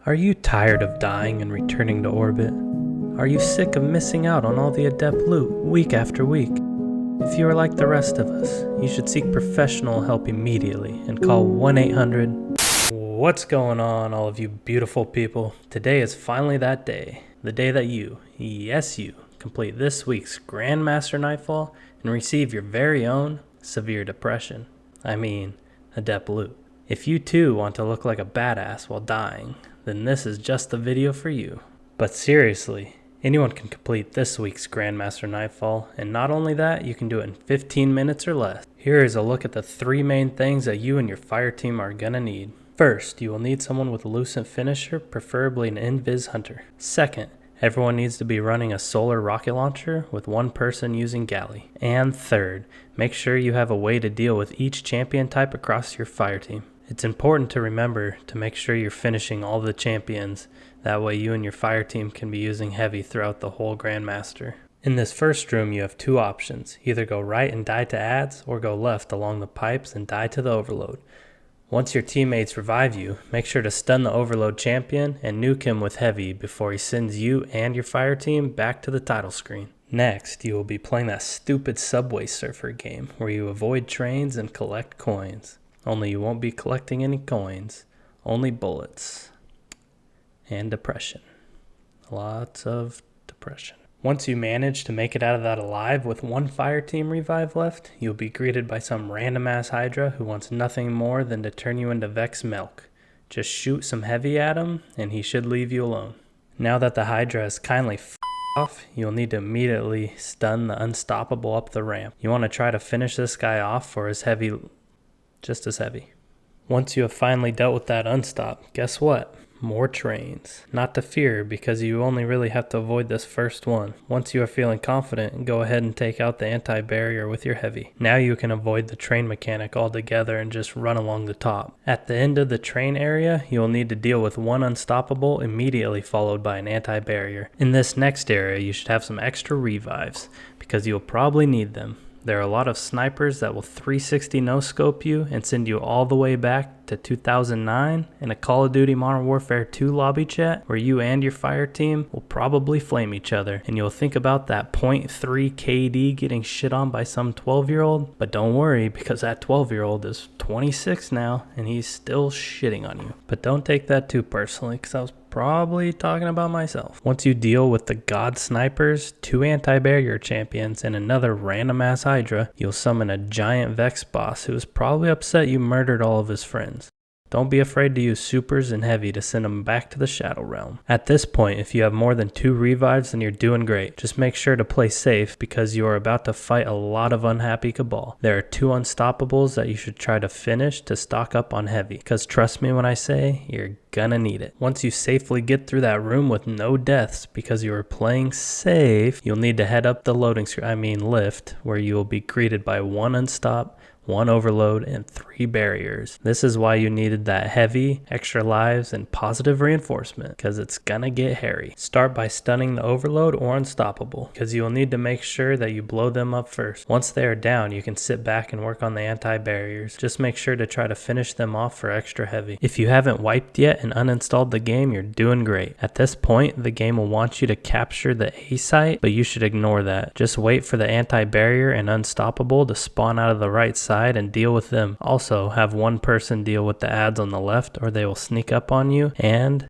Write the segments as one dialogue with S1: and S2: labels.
S1: Are you tired of dying and returning to orbit? Are you sick of missing out on all the adept loot week after week? If you are like the rest of us, you should seek professional help immediately and call 1-800. What's going on, all of you beautiful people? Today is finally that day. The day that you, yes you, complete this week's Grandmaster Nightfall and receive your very own severe depression. Adept loot. If you too want to look like a badass while dying, then this is just the video for you. But seriously, anyone can complete this week's Grandmaster Nightfall, and not only that, you can do it in 15 minutes or less. Here is a look at the 3 main things that you and your fire team are gonna need. First, you will need someone with a Lucent Finisher, preferably an Invis Hunter. Second, everyone needs to be running a solar rocket launcher with one person using galley. And third, make sure you have a way to deal with each champion type across your fire team. It's important to remember to make sure you're finishing all the champions. That way you and your fire team can be using heavy throughout the whole Grandmaster. In this first room you have 2 options. Either go right and die to adds, or go left along the pipes and die to the overload. Once your teammates revive you, make sure to stun the overload champion and nuke him with heavy before he sends you and your fire team back to the title screen. Next, you will be playing that stupid Subway Surfer game where you avoid trains and collect coins. Only you won't be collecting any coins, only bullets. And depression. Lots of depression. Once you manage to make it out of that alive with 1 fire team revive left, you'll be greeted by some random ass Hydra who wants nothing more than to turn you into Vex milk. Just shoot some heavy at him and he should leave you alone. Now that the Hydra has kindly off, you'll need to immediately stun the Unstoppable up the ramp. You want to try to finish this guy off for his heavy, just as heavy. Once you have finally dealt with that unstop, guess what? More trains. Not to fear, because you only really have to avoid this first one. Once you are feeling confident, go ahead and take out the anti-barrier with your heavy. Now you can avoid the train mechanic altogether and just run along the top. At the end of the train area, you will need to deal with 1 unstoppable immediately followed by an anti-barrier. In this next area, you should have some extra revives, because you'll probably need them. There are a lot of snipers that will 360 no-scope you and send you all the way back to 2009 in a Call of Duty Modern Warfare 2 lobby chat where you and your fire team will probably flame each other, and you'll think about that .3 KD getting shit on by some 12-year-old, but don't worry, because that 12-year-old is 26 now and he's still shitting on you. But don't take that too personally, because I was probably talking about myself. Once you deal with the god snipers, 2 anti-barrier champions, and another random ass Hydra, you'll summon a giant Vex boss who is probably upset you murdered all of his friends. Don't be afraid to use supers and heavy to send them back to the Shadow Realm. At this point, if you have more than 2 revives, then you're doing great. Just make sure to play safe because you are about to fight a lot of unhappy Cabal. There are 2 unstoppables that you should try to finish to stock up on heavy, because trust me when I say, you're gonna need it. Once you safely get through that room with no deaths because you are playing safe, you'll need to head up the loading screen, lift, where you will be greeted by 1 unstop, 1 overload, and 3 barriers. This is why you needed that heavy, extra lives, and positive reinforcement, because it's gonna get hairy. Start by stunning the overload or unstoppable, because you will need to make sure that you blow them up first. Once they are down, you can sit back and work on the anti-barriers. Just make sure to try to finish them off for extra heavy. If you haven't wiped yet and uninstalled the game, you're doing great. At this point, the game will want you to capture the A site, but you should ignore that. Just wait for the anti-barrier and unstoppable to spawn out of the right side and deal with them. Also, have 1 person deal with the adds on the left or they will sneak up on you, and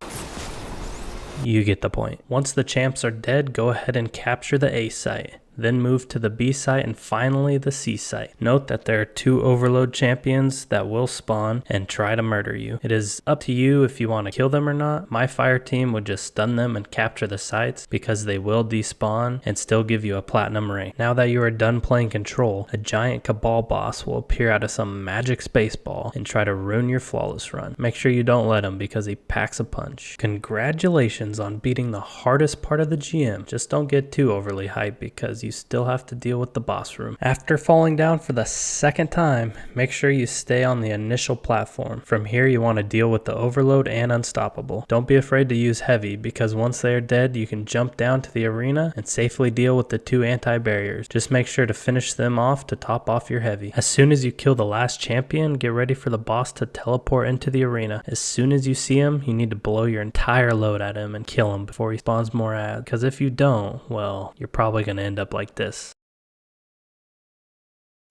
S1: you get the point. Once the champs are dead, go ahead and capture the A site. Then move to the B site and finally the C site. Note that there are 2 overload champions that will spawn and try to murder you. It is up to you if you want to kill them or not. My fire team would just stun them and capture the sites because they will despawn and still give you a platinum rank. Now that you are done playing control, a giant Cabal boss will appear out of some magic space ball and try to ruin your flawless run. Make sure you don't let him because he packs a punch. Congratulations on beating the hardest part of the GM. Just don't get too overly hyped because you still have to deal with the boss room. After falling down for the second time, make sure you stay on the initial platform. From here you want to deal with the overload and unstoppable. Don't be afraid to use heavy, because once they are dead you can jump down to the arena and safely deal with the 2 anti-barriers. Just make sure to finish them off to top off your heavy. As soon as you kill the last champion, get ready for the boss to teleport into the arena. As soon as you see him, you need to blow your entire load at him and kill him before he spawns more ads, because if you don't, well, you're probably going to end up like this.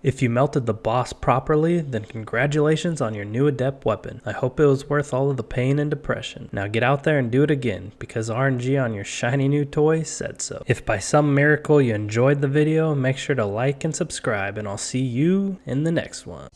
S1: If you melted the boss properly, then congratulations on your new adept weapon. I hope it was worth all of the pain and depression. Now get out there and do it again, because RNG on your shiny new toy said so. If by some miracle you enjoyed the video, make sure to like and subscribe, and I'll see you in the next one.